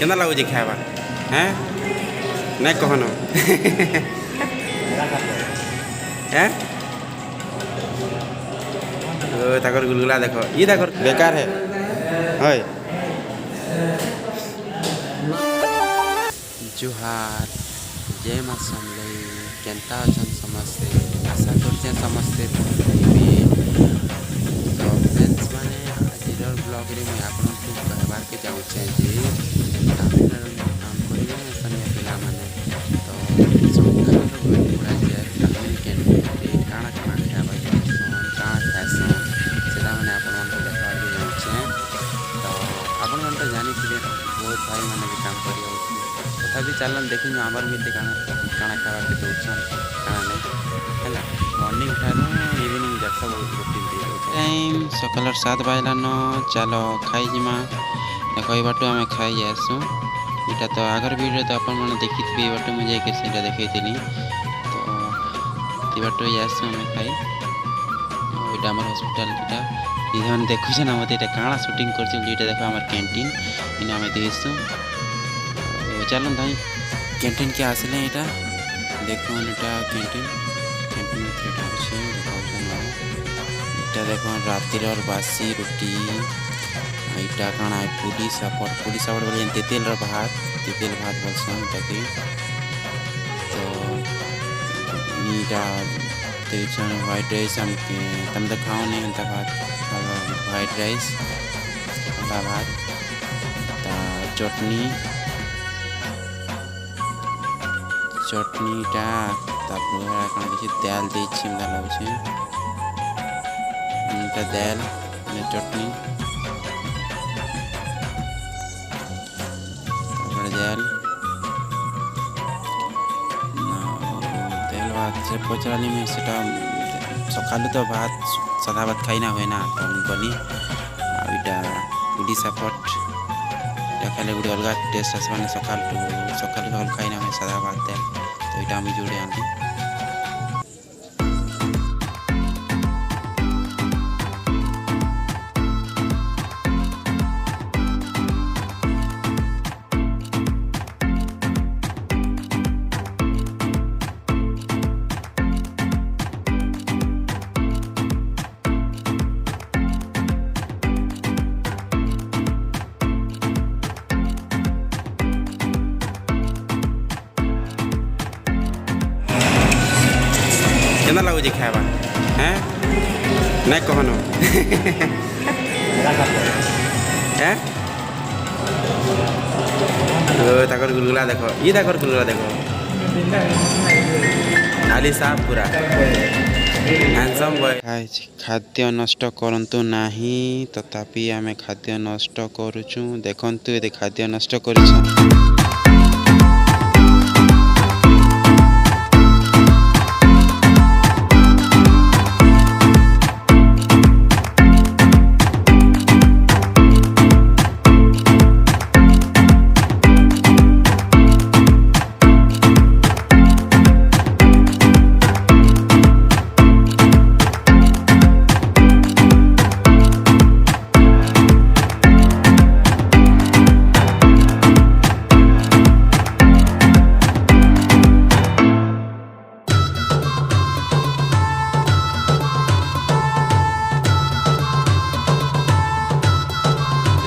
କେନ୍ତା ଲାଗୁଛି ଖାଇବା ହେଁ ନାଇଁ କହନ ହେଁ ତାଙ୍କର ଗୁଲଗୁଲା ଦେଖ ଇ ତାଙ୍କର ବେକାର ହେ ହଏ जुहार जय माँ समलई केन्ता अछन समस्ते आशा करते समस्ते तो फ्रेंड्स माने आज ब्लॉग रे मैं आपको कहबार के चाहूचे जे तमिलनाडु काम करिए सनिया पिला माने तो संख्या पूरा जे तमिल कैंटीन रे काना काना खाबा सन काना खासन सेटा माने आपन मन को देखबार के चाहूचे तो आपन मन तो जानि थिले बहुत भाई माने भी काम करियो तथापि चलन देखी आमर भी काना काना खावा के दौन काना नहीं है मॉर्निंग ठारू इवनिंग देख बहुत रूटीन टाइम सकाल 7 बजलान चलो खाई जिमा देख ये बाटू आम खाई आसू इटा तो आगर वीडियो तो अपन मैंने देखी थी बाटू मुझे कैसे देखी तो बाटू आसू आम खाई यहाँ आम हस्पिटाल इधर देखुचे ना मत ये काଣା सुटिंग कर देख आम कैंटीन इन आम देसु चलो भाई कैंटीन के आसले यहाँ देखो यहाँ कैंटीन कैंटीन में अच्छे देखा देख रातिर बासी रुटी यहाँ कण पुली सापट बोले तेतेल भात बोलसन ताकि तो यहाँ व्हाइट राइस तुम तो खाओ नहीं एंता भात व्हाइट राइस भात चटनी चटनीटा किसी दाल देछि लगे दाल चटनी दाल दाल भात से पचरानी में सेटा सकालू तो भात सादा भात खाई ना हुए ना तो गली आईटा पुडी सापट खाले गोटे अलग टेस्ट आसवाने सकाल खाई ना हुए सादा भात दाल तो यहाँ आम जोड़े आनी केना लगुच खावा हैं नहीं कहन हैं ताकर गुलगुला देख ये ताकर गुलगुला देख खाली साफ पूरा हैंडसम बॉय खाद्य नष्ट करंतु नाही तथापि आमे खाद्य नष्ट करूछु देखंतु ए खाद्य नष्ट करिछु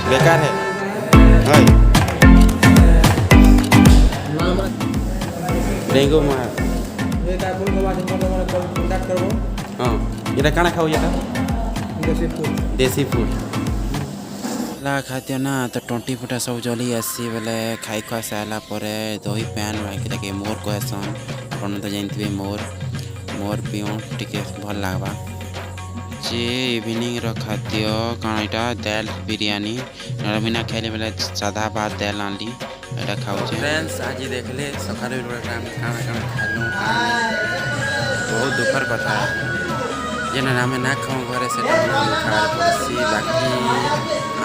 बेकार है डेंगू मार हाँ ये काना खाओ ये देसी फूड ला खाद्य ना तो 20 फुटा सब जल्दी आसी बेले खाई खुआ सारा दही पैन बाकी मोर कहसन आप तो जानते मोर पिओ टे भल लगवा जे इवनिंग खाद्य कौन यहाँ दाल बिरयानी बिना खाइले बेले सादा भात दाल आनली यहाँ खाऊ फ्रेंड्स आज देखले सकाल खालू बहुत दुखर कथा जेना आम ना खाऊ घरे से खार पड़सी बाकी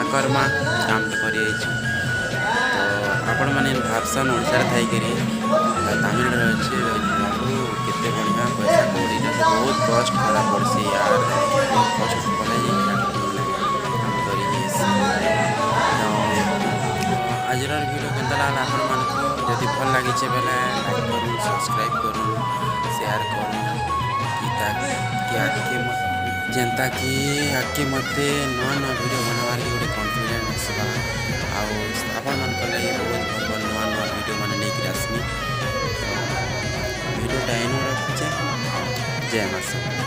आकर माँ काम तो कर तो आपण मैंने भावसन ओडार थी तमिलनाडु अच्छे केते बढ़िया पैसा कौड़ी बहुत कष्ट करा पड़सी यार बहुत कष्ट कले आज वीडियो ଚ୍ୟାନେଲ୍ ଆପଣମାନଙ୍କୁ ଯଦି ଭଲ ଲାଗିଛେ ବେଲେ ଲାଇକ୍ କରୁନ୍ ସବସ୍କ୍ରାଇବ୍ କରୁନ୍ ସେୟାର କରୁନ୍ କି ଆଗକେ ଯେନ୍ତା କି ଆଗକେ ମୋତେ ନୂଆ ନୂଆ ଭିଡ଼ିଓ ବନାବାର୍କେ ଗୋଟେ କନଫିଡେନ୍ସ ଆସିବା ଆଉ ଆପଣମାନଙ୍କ ଲାଗି ବହୁତ ଭଲ ନୂଆ ନୂଆ ଭିଡ଼ିଓ ମାନେ ନେଇକିରି ଆସିନି ଭିଡ଼ିଓଟା ଏନୁ ରଖୁଛେ ଜୟ ମାତା।